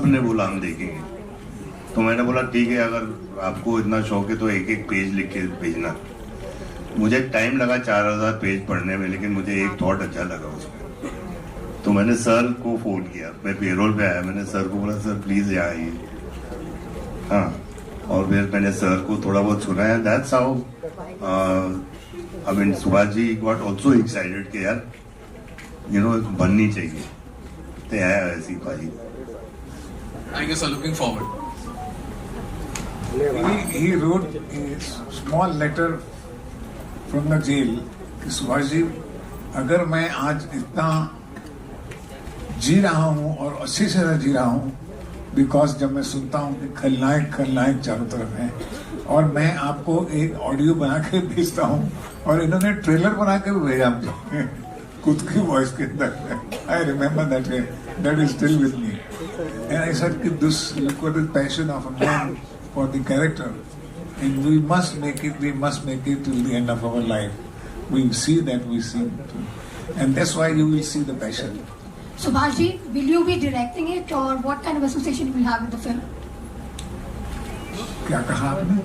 आपने बोला हम देखेंगे, तो मैंने बोला ठीक है, अगर आपको इतना शौक है तो एक एक पेज लिख के भेजना। मुझे टाइम लगा 4000 पेज पढ़ने में, लेकिन मुझे एक थॉट अच्छा लगा उसमें, तो मैंने सर को फोन किया। मैं पेरोल पे आया, मैंने सर को बोला सर प्लीज यहाँ आइए। हाँ, और फिर मैंने सर को थोड़ा बहुत सुनाया। That's how I mean Subhash ji got also excited कि यार बननी चाहिए, तो आया ऐसी भाई। I guess are looking forward. He wrote a small letter from the jail कि सुभाष जी, अगर मैं आज इतना जी रहा हूँ और अच्छी से जी रहा हूँ, बिकॉज जब मैं सुनता हूँ कि खलनायक खलनायक चारों तरफ है, और मैं आपको एक ऑडियो बना के भेजता हूँ, और इन्होंने ट्रेलर बना के भी भेजा मुझे खुद की वॉइस के अंदर। I remember that is still with me, and I said कि this look at the passion of a man for the character, and we must make it till the end of our life. We see that, we see it, and that's why you will see the passion. Subhash ji, will you be directing it, or what kind of association you will have with the film? क्या कहा आपने?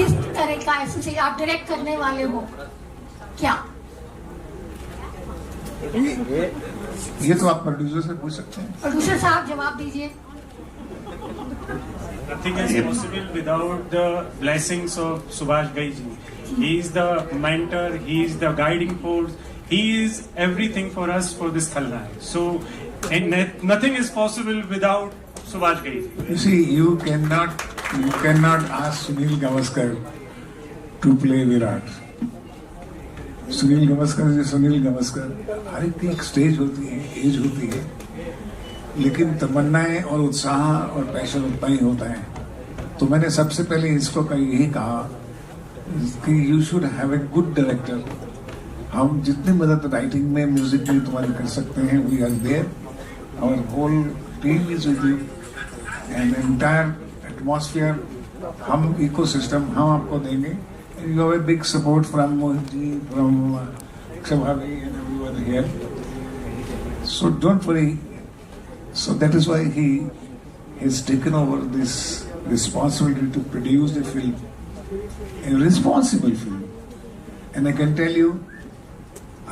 किस तरह का association आप direct करने वाले हो क्या? ये तो आप प्रोड्यूसर से पूछ सकते हैं. प्रोड्यूसर साहब जवाब दीजिए. Nothing is possible without the blessings of Subhash Ghai ji. He is the mentor, he is the guiding force, he is everything for us for this Khalnaik. So, and nothing is possible without Subhash Ghai ji. You see, you cannot ask Sunil Gavaskar to play Virat. Sunil Gavaskar, हर एक की एक stage होती है, as होती है, लेकिन तमन्नाएं और उत्साह और पैशन उतना ही होता है. तो मैंने सबसे पहले इसको यही कहा कि you should have a good director. हम जितनी मदद राइटिंग में, म्यूजिक में तुम्हारी कर सकते हैं, we are there, our whole team is with you, and entire atmosphere, हम इकोसिस्टम हम आपको देंगे. You have a big support from Mohit ji, from Kshabavi and everyone here. So don't worry. So that is why he has taken over this responsibility to produce a film, a responsible film. And I can tell you,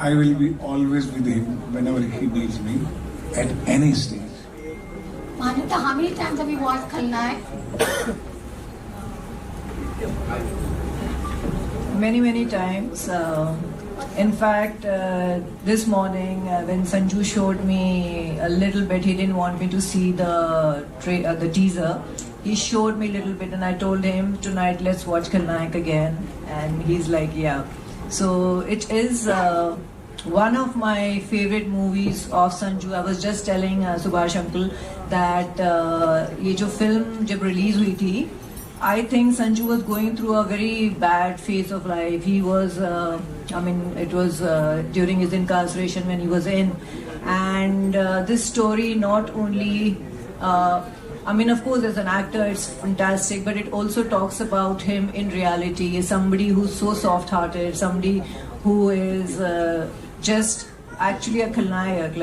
I will be always with him whenever he needs me, at any stage. Manita, how many times have you watched Khalnaik? Many times. In fact, this morning when Sanju showed me a little bit, he didn't want me to see the teaser. He showed me a little bit, and I told him tonight let's watch Khalnaik again, and he's like yeah. So it is one of my favorite movies of Sanju. I was just telling Subhash uncle that ये जो film जब release हुई थी, I think Sanju was going through a very bad phase of life. He was, it was during his incarceration when he was in. And this story not only, of course as an actor it's fantastic, but it also talks about him in reality. Somebody who's so soft-hearted, somebody who is just actually a Khalnayak.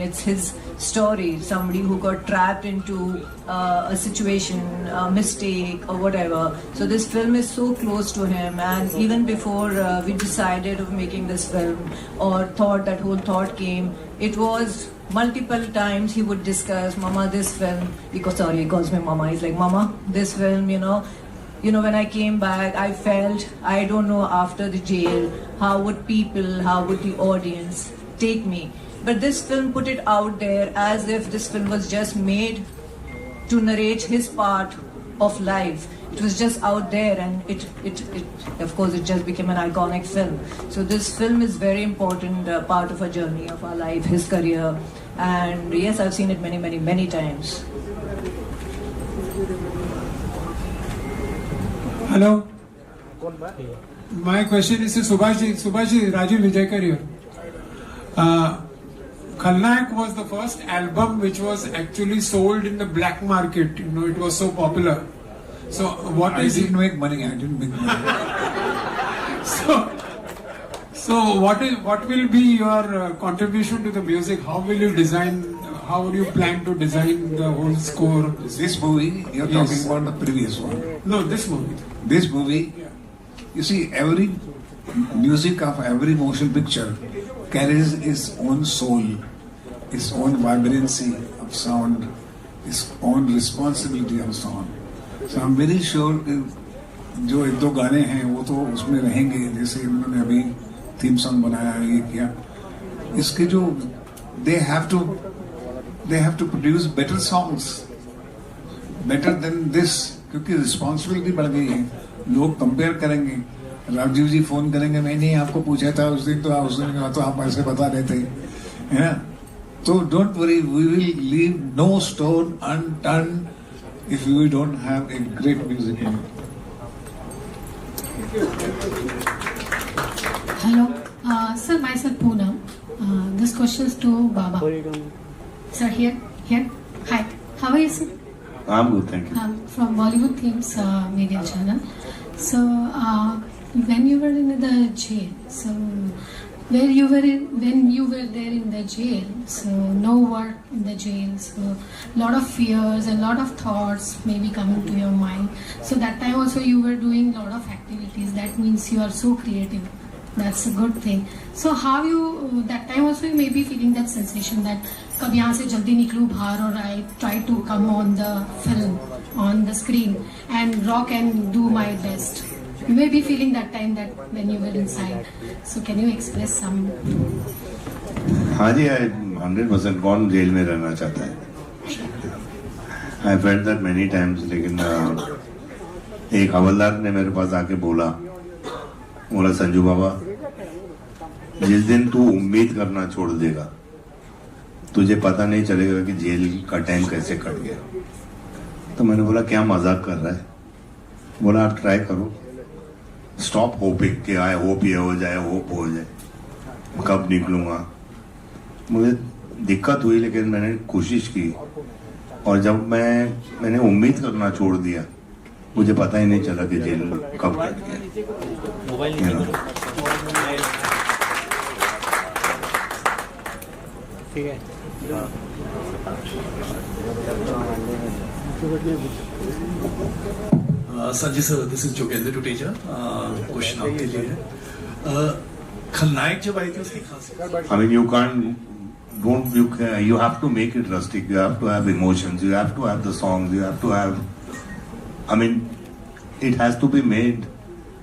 It's his story. Somebody who got trapped into a situation, a mistake or whatever. So this film is so close to him, and even before we decided of making this film, or that whole thought came, it was multiple times he would discuss, Mama, this film, because sorry, he calls me Mama. He's like, Mama, this film, when I came back, I felt, I don't know, after the jail, how would the audience take me? But this film put it out there as if this film was just made to narrate his part of life. It was just out there, and it of course it just became an iconic film. So this film is very important part of a journey of our life, his career, and yes, I've seen it many times. Hello. My question is to Subhash ji, Rajiv Vijayakar here. Khalnaik was the first album which was actually sold in the black market. It was so popular. So what I didn't make money. So what will be your contribution to the music? How will you design how do you plan to design the whole score of this? This movie, you're Yes. talking about the previous one. No, this movie. This movie, you see, every music of every motion picture carries its own soul, its own vibrancy of sound, its own responsibility of sound. So I'm very sure कि जो एक दो गाने हैं वो तो उसमें रहेंगे, जैसे उन्होंने अभी थीम सॉन्ग बनाया, ये किया, इसके जो they have to produce better songs, better than this, क्योंकि रिस्पॉन्सिबिलिटी बढ़ गई है, लोग कंपेयर करेंगे, राजीव जी फोन करेंगे, मैंने आपको पूछा था उस दिन, तो उस दिन तो आप ऐसे बता रहे थे, है ना? तो don't worry, we will leave no stone unturned if we don't have a great music in it. Hello, sir. Myself Poonam. This question is to Baba. Sir, here. Hi. How are you, sir? I'm good, thank you. I'm from Bollywood Themes Media Channel. So, when you were in the jail, so when you were there in the jail, so no work in the jail, so lot of fears and lot of thoughts may be coming to your mind. So that time also you were doing lot of activities. That means you are so creative. That's a good thing. So how you that time also you may be feeling that sensation that कब यहाँ से जल्दी निकलूँ बाहर और I try to come on the film, on the screen and rock and do my best. You may be feeling that time that when you were inside. So can you express some? हाँ जी, 100% कौन jail में रहना चाहता है? I felt that many times, लेकिन एक हवलदार ने मेरे पास आके बोला संजू बाबा, जिस दिन तू उम्मीद करना छोड़ देगा तुझे पता नहीं चलेगा कि जेल का टाइम कैसे कट गया। तो मैंने बोला क्या मजाक कर रहा है? बोला आप ट्राई करो, स्टॉप होपिंग कि आई होप ये हो जाए, होप हो जाए, कब निकलूंगा। मुझे दिक्कत हुई लेकिन मैंने कोशिश की, और जब मैंने उम्मीद करना छोड़ दिया मुझे पता ही नहीं चला कि जेल कब कट गया। ठीक है। Sanjay sir, this is Jogendra Tuteja. Question आपके लिए है। खलनायक जब आई थी उसकी खासियत। I mean, you have to make it rustic. You have to have emotions. You have to have the songs. You have to have. I mean, it has to be made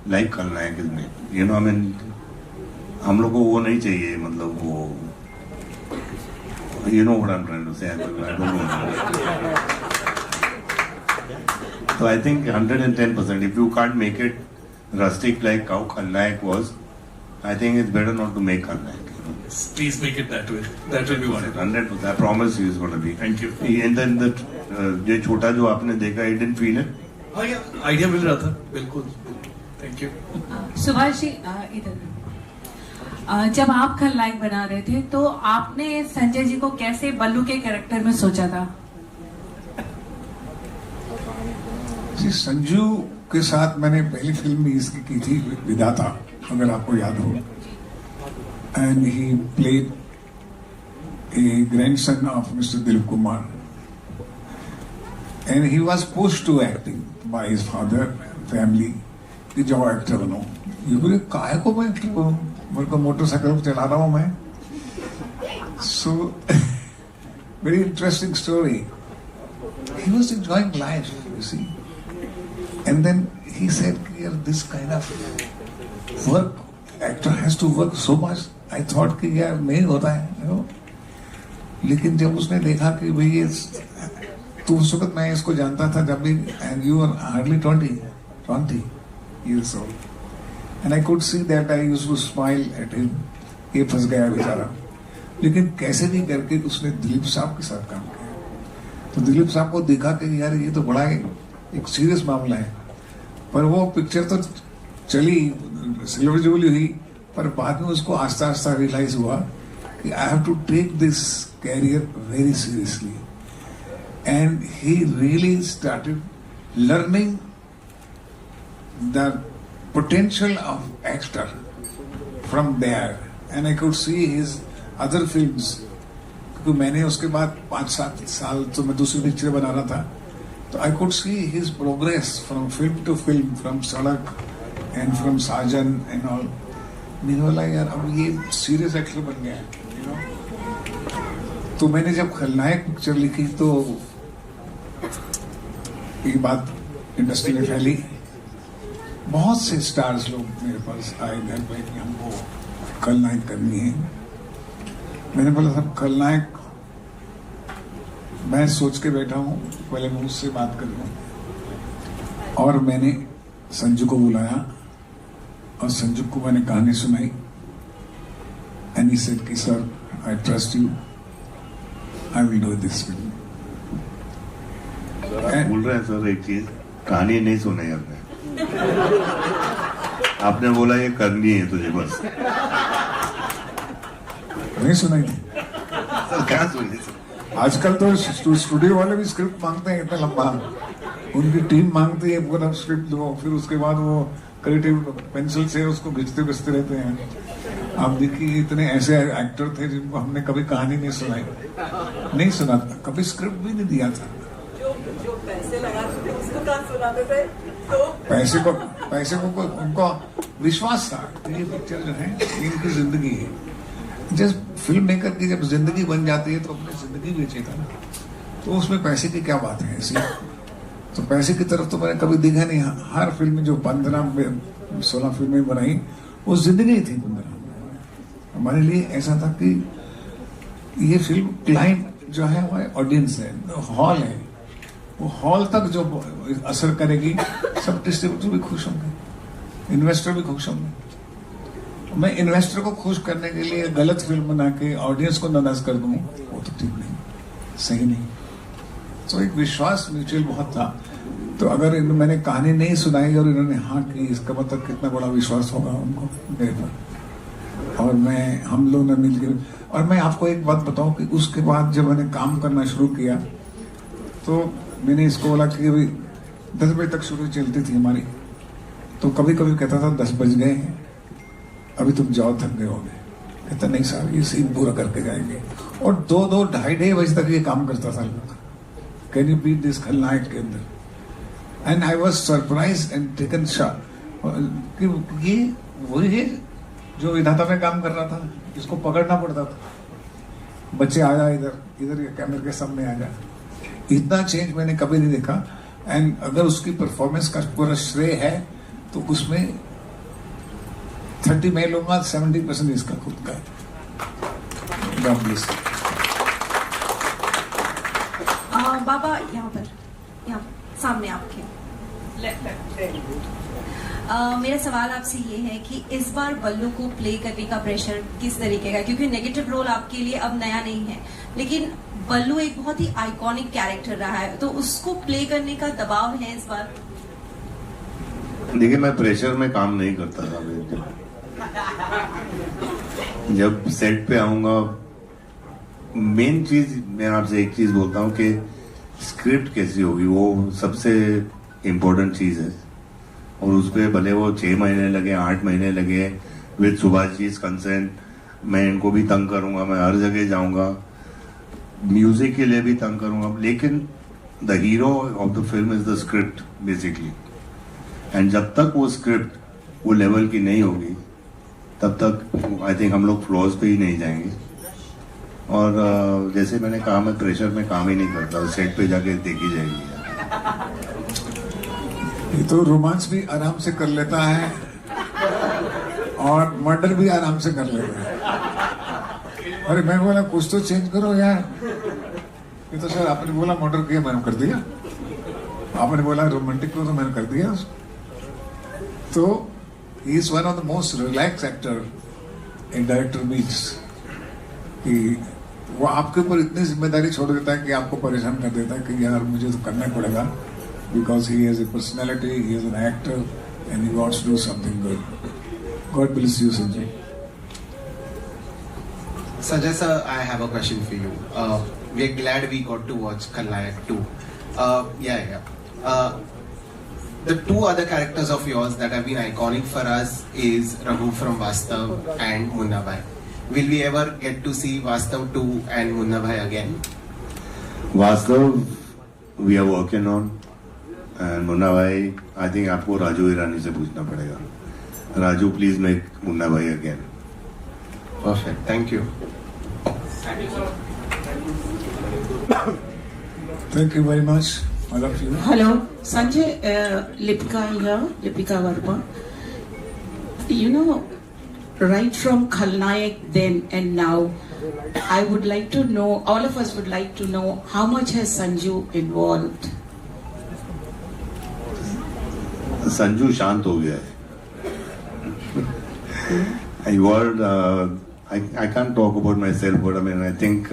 like खलनायक is made. You know, I mean, हम लोग को वो नहीं चाहिए, मतलब वो. You know what I'm trying to say. I don't know. So I think 110%. If you can't make it rustic like how Khalnayak was, I think it's better not to make Khalnayak. Please make it that way. That will be wonderful. 100%. I promise you it's going to be. Thank you. And then जो छोटा जो आपने देखा, you didn't feel it? हाँ यार, idea मिल रहा था, बिल्कुल. Thank you. सुभाष जी इधर, जब आप खलनायक बना रहे थे तो आपने संजय जी को कैसे बल्लू के कैरेक्टर में सोचा था? संजू के साथ मैंने पहली फिल्म भी इसकी की थी, विधाता, अगर आपको याद हो, and he played a grandson of mister Dilip Kumar, and he was pushed to acting by his father, family, कि जाओ एक्टर बनो। ये बोले काहे को मैं एक्टर बनूं, मेरे को मोटरसाइकिल चला रहा हूं मैं। So very interesting story. He was enjoying life, you see. And then he said, this kind of work, actor has to work so much. I thought कि यार नहीं होता है, you know. लेकिन जब उसने देखा कि भाई ये, तो उस वक्त मैं इसको जानता था जब भी, and you were hardly 20 years old. And I could see that I used to smile at him. ये फंस गया बेचारा। लेकिन कैसे भी करके उसने दिलीप साहब के साथ काम किया। तो दिलीप साहब को देखा कि यार ये तो बड़ा एक सीरियस मामला है, पर वो पिक्चर तो चली, सिल्वर जुबली हुई, पर बाद में उसको आस्ता आस्ता रियलाइज हुआ कि I have to take this career very seriously, and he really started learning the potential of actor from there, and I could see his other films क्योंकि मैंने उसके बाद 5-7 साल तो मैं दूसरी पिक्चर बना रहा था, तो I could see his progress from film to film, from Sadak and from Saajan and all. मैंने बोला यार अब ये सीरियस एक्टर बन गया है, यू नो. तो मैंने जब खलनायक पिक्चर लिखी तो ये बात इंडस्ट्री में फैली. बहुत से स्टार्स लोग मेरे पास आए घर पे कि हमको खलनायक करनी है. मैंने बोला सब खलनायक मैं सोच के बैठा हूँ, पहले मैं उससे बात कर लूँ. और मैंने संजू को बुलाया और संजू को मैंने कहानी सुनाई. एंड ही सेड कि sir I trust you, I will do this film. बोल रहे हैं सर एक चीज, कहानी नहीं सुनाई आपने. आपने बोला ये करनी है तुझे बस. नहीं सुनाई. सर क्या सुनी सर? आजकल तो स्टूडियो वाले भी स्क्रिप्ट मांगते हैं इतना लंबा. उनकी टीम मांगती है पूरा स्क्रिप्ट दो, फिर उसके बाद वो क्रिएटिव पेंसिल से उसको घिसते रहते हैं. आप देखिए इतने ऐसे एक्टर थे जिनको हमने कभी कहानी नहीं सुनाई, नहीं सुना था, कभी स्क्रिप्ट भी नहीं दिया था. जो पैसे लगाते थे उसको कहाँ सुनाते थे? तो पैसे को उनको विश्वास था कि ये पिक्चर जो है इनकी जिंदगी है. जब फिल्म मेकर की जब जिंदगी बन जाती है तो अपनी जिंदगी बेचेगा ना, तो उसमें पैसे की क्या बात है ऐसी. तो पैसे की तरफ तो मैंने कभी देखा नहीं. हर फिल्म में जो 15-16 फिल्में बनाई वो जिंदगी थी 15. हमारे लिए ऐसा था कि ये फिल्म क्लाइंट जो है हमारे ऑडियंस है, हॉल है. वो हॉल तक जो असर करेगी, सब डिस्ट्रीब्यूटर भी खुश होंगे, इन्वेस्टर भी खुश होंगे. मैं इन्वेस्टर को खुश करने के लिए गलत फिल्म बना के ऑडियंस को नाराज कर दूं, वो तो ठीक नहीं, सही नहीं. तो एक विश्वास म्यूचुअल बहुत था. तो अगर मैंने कहानी नहीं सुनाई और इन्होंने हाँ की, इसका मतलब कितना बड़ा विश्वास होगा उनको मेरे पर. और हम लोग ने मिलकर. और मैं आपको एक बात बताऊं कि उसके बाद जब मैंने काम करना शुरू किया तो मैंने इसको बोला कि अभी 10 बजे तक शुरू चलती थी हमारी. तो कभी कभी कहता था 10 बज गए हैं, अभी तुम जाओ, थक गए होगे. कहता नहीं साहब ये सीन पूरा करके जाएंगे. और 2-2, 2:30 बजे तक ये काम करता था. कैन यू बीट दिस खलनायक के अंदर. And I was surprise and taken shock कि ये वही है जो विधाता में काम कर रहा था, इसको पकड़ना पड़ता था. बच्चे आ जा इधर कैमरे के सामने आ जा. इतना चेंज मैंने कभी नहीं देखा. एंड अगर उसकी परफॉर्मेंस का पूरा श्रेय है तो उसमें 30 मैं लूंगा, 70% इसका खुद का है. God bless. बाबा यहाँ सामने आपके. मेरा सवाल आपसे ये है कि इस बार बल्लू को प्ले करने का प्रेशर किस तरीके का, क्योंकि नेगेटिव रोल आपके लिए अब नया नहीं है, लेकिन बल्लू एक बहुत ही आइकॉनिक कैरेक्टर रहा है, तो उसको प्ले करने का दबाव है इस बार? देखिए मैं प्रेशर में काम नहीं करता था. जब सेट पे आऊंगा, मेन चीज मैं आपसे एक चीज बोलता हूँ कि स्क्रिप्ट कैसी होगी वो सबसे इम्पोर्टेंट चीज है. और उस पर भले वो 6 महीने लगे, 8 महीने लगे, विद सुभाष जी कंसेंट, मैं इनको भी तंग करूंगा, मैं हर जगह जाऊंगा, म्यूजिक के लिए भी तंग करूंगा, लेकिन the hero of the film is the script basically. And जब तक वो स्क्रिप्ट वो लेवल की नहीं होगी तब तक आई थिंक हम लोग फ्लॉज पे ही नहीं जाएंगे. और जैसे मैंने कहा मैं प्रेशर में काम ही नहीं करता, सेट पे जाके देखी जाएगी. ये तो रोमांस भी आराम से कर लेता है और मर्डर भी आराम से कर लेता है. अरे मैं बोला कुछ तो चेंज करो यार. ये तो सर आपने बोला मर्डर किया, मैंने कर दिया. आपने बोला रोमांटिक को, तो मैंने कर दिया. तो he is one of the most relax actor in director meets. कि वो आपके ऊपर इतनी जिम्मेदारी छोड़ देता है कि आपको परेशान कर देता है कि यार मुझे तो करना ही पड़ेगा, because he has a personality, he is an actor, and he wants to do something good. God bless you, Sanjay. Sanjay sir, I have a question for you. We are glad we got to watch Khalnayak 2. The 2 other characters of yours that have been iconic for us is Raghu from Vastav and Munna Bhai. will we ever get to see Vastav 2 and Munna Bhai again? Vastav, we are working on, and Munna Bhai, I think आपको राजू ईरानी से पूछना पड़ेगा. Raju, please make Munna Bhai again. Perfect. Thank you. Thank you very much, all of you. Hello, Sanjay, Lipika here, Lipika Verma. You know, right from Khalnayak then and now, I would like to know, all of us would like to know, how much has Sanju involved? Sanju शांत हो गया है. Involved, I can't talk about myself, but I mean, I think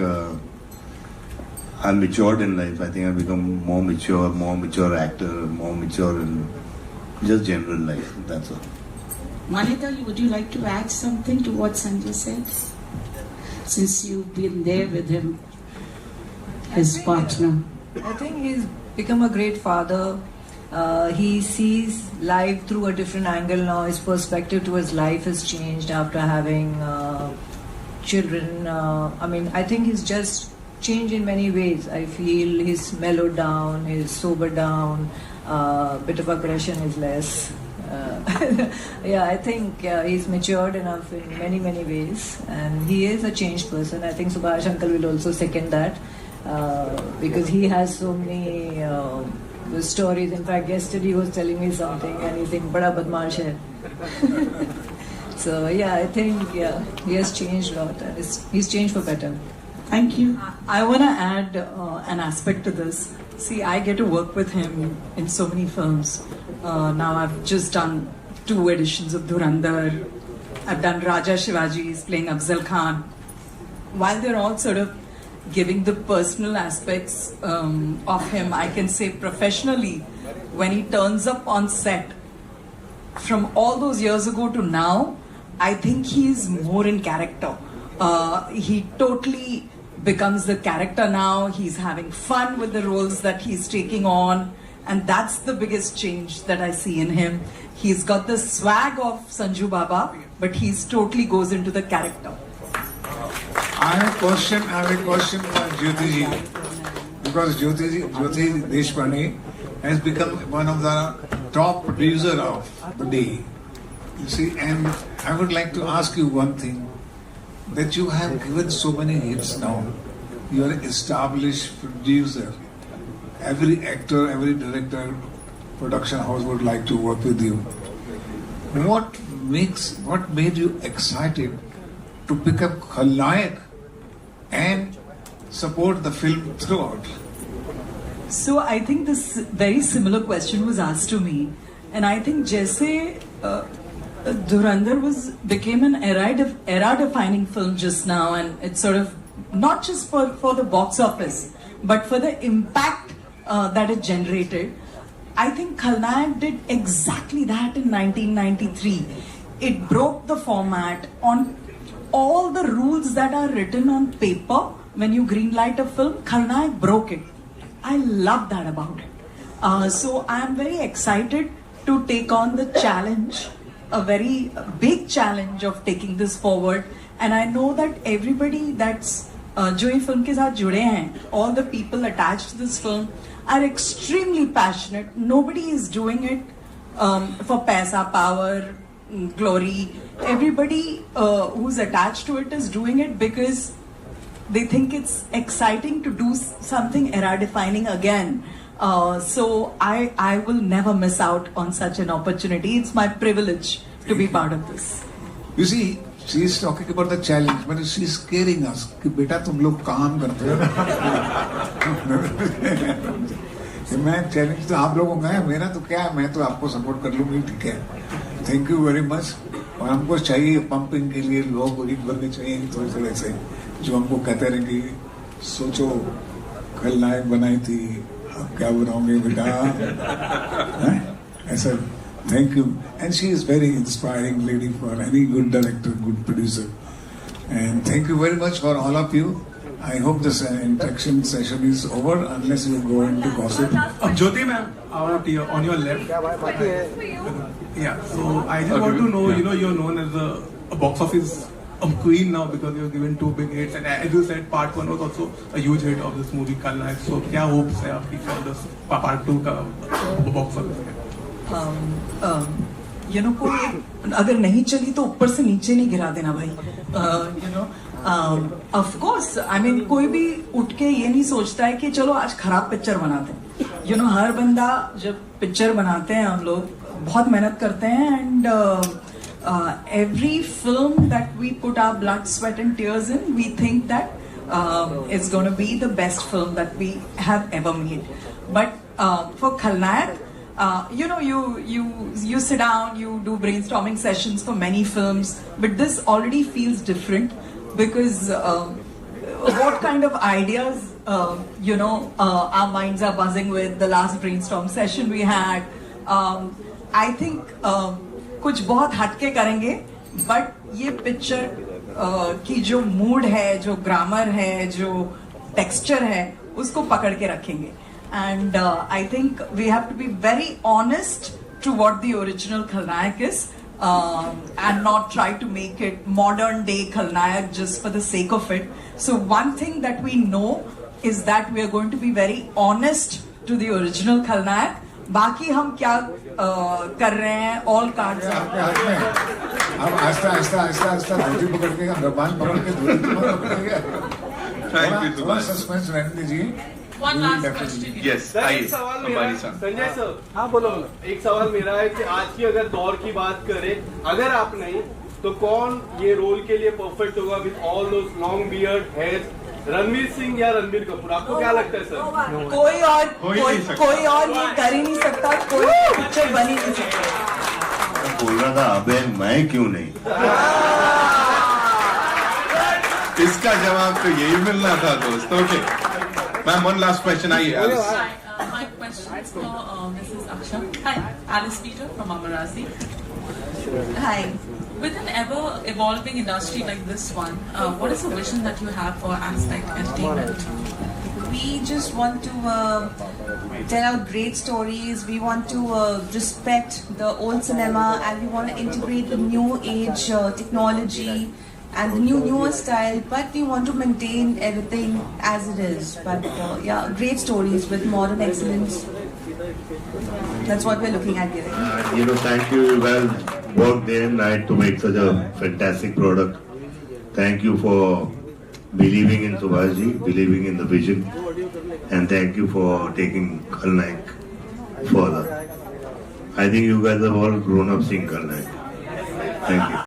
I'm matured in life. I think I've become more mature actor, more mature in just general life. That's all. Manita, would you like to add something to what Sanjay said? Since you've been there with him, his partner. I think he's become a great father. He sees life through a different angle now. His perspective towards life has changed after having children. I mean, I think he's just changed in many ways. I feel he's mellowed down, he's sobered down, bit of aggression is less. Yeah, I think he's matured enough in many, many ways, and he is a changed person. I think Subhash uncle will also second that, because he has so many stories. In fact, yesterday he was telling me something, and he's saying, "Bada badmaash hai." So yeah, I think he has changed a lot, and he's changed for better. Thank you. I want to add an aspect to this. See, I get to work with him in so many films. Now I've just done 2 editions of Dhurandhar. I've done Raja Shivaji, he's playing Afzal Khan. While they're all sort of giving the personal aspects of him, I can say professionally, when he turns up on set, from all those years ago to now, I think he's more in character. He totally becomes the character now. He's having fun with the roles that he's taking on, and that's the biggest change that I see in him. He's got the swag of Sanju Baba, but he's totally goes into the character. I have a question for Jyoti ji, because Jyoti Deshpande has become one of the top producer of the day. You see, and I would like to ask you one thing, that you have given so many hits now. You are an established producer. Every actor, every director, production house would like to work with you. What made you excited to pick up Khalnayak and support the film throughout? So I think this very similar question was asked to me, and I think Jaise Dhurandhar became an era-defining film just now, and it's sort of not just for the box office, but for the impact that it generated. I think Khalnayak did exactly that in 1993. It broke the format on all the rules that are written on paper. When you greenlight a film, Khalnayak broke it. I love that about it. So I am very excited to take on the challenge, a very big challenge of taking this forward. And I know that everybody that's जो ये film के साथ जुड़े हैं, all the people attached to this film are extremely passionate. Nobody is doing it for paisa, power, glory. Everybody who's attached to it is doing it because they think it's exciting to do something era-defining again. So I will never miss out on such an opportunity. It's my privilege to be part of this. You see, she is talking about the challenge, but she is scaring us. कि बेटा तुम लोग काम करते हो. मैं challenge तो आप लोगों का है, मेरा तो क्या है, मैं तो आपको सपोर्ट कर लूंगी, ठीक है. Thank you very much. और हमको चाहिए पंपिंग के लिए लोग एक बंदे चाहिए थोड़े से जो हमको कहते रहे कि सोचो खलनायक बनाई थी, अब क्या बनाओगे बेटा, ऐसा. Thank you. And she is very inspiring lady for any good director, good producer. And thank you very much for all of you. I hope this interaction session is over unless you go into gossip. Jyoti ma'am, out here on your left. Yeah. So I just want to know, you're known as a box office queen now because you have given 2 big hits, and as you said, part 1 was also a huge hit of this movie Khalnaik. So क्या hopes है आपकी for this part 2 का box office? You know, कोई अगर नहीं चली तो ऊपर से नीचे नहीं गिरा देना भाई. You know, of course, I mean कोई भी उठ के ये नहीं सोचता है कि चलो आज खराब पिक्चर बनाते हैं. You know, हर बंदा जब पिक्चर बनाते हैं हम लोग बहुत मेहनत करते हैं, and every film that we put our blood, sweat and tears in, we think that it's going to be the best film that we have ever made. But for Khalnaik, you know, you sit down, you do brainstorming sessions for many films, but this already feels different because what kind of ideas, you know, our minds are buzzing with. The last brainstorm session we had, I think कुछ बहुत हटके करेंगे, but ये picture की जो mood है, जो grammar है, जो टेक्सचर है, उसको पकड़ के रखेंगे. And I think we have to be very honest to what the original Khalnayak is, and not try to make it modern day Khalnayak just for the sake of it. So one thing that we know is that we are going to be very honest to the original Khalnayak. बाकी हम क्या कर रहे हैं, all cards आपके हाथ में. हम आस्ता धोती पकड़ के, रबान पकड़ के धोती पकड़ के थोड़ा सस्पेंस रहने दीजिए. One last question. Yes, एक सवाल मेरा है, संजय सर. हाँ बोलो. एक सवाल मेरा है कि आज की अगर दौर की बात करें, अगर आप नहीं तो कौन ये रोल के लिए परफेक्ट होगा with all those long beard hair? Ranveer Singh या रणबीर कपूर? आपको क्या लगता है सर? कोई और ये कर ही नहीं सकता, कोई पिक्चर बन ही नहीं सकता. बोल रहा था अबे मैं क्यों नहीं. इसका जवाब तो यही मिलना था दोस्त. Okay ma'am, one last question. My question is for Mrs. Aksha. Hi, Alice Peter from Amarasi. Hi. With an ever-evolving industry like this one, what is the vision that you have for Aspect Entertainment? We just want to tell out great stories. We want to respect the old cinema, and we want to integrate the new age technology and the newer style, but we want to maintain everything as it is. But yeah, great stories with modern excellence. That's what we're looking at giving. You know, thank you. You guys worked day and night to make such a fantastic product. Thank you for believing in Subhashji, believing in the vision, and thank you for taking Khalnaik further. I think you guys have all grown up seeing Khalnaik. Thank you.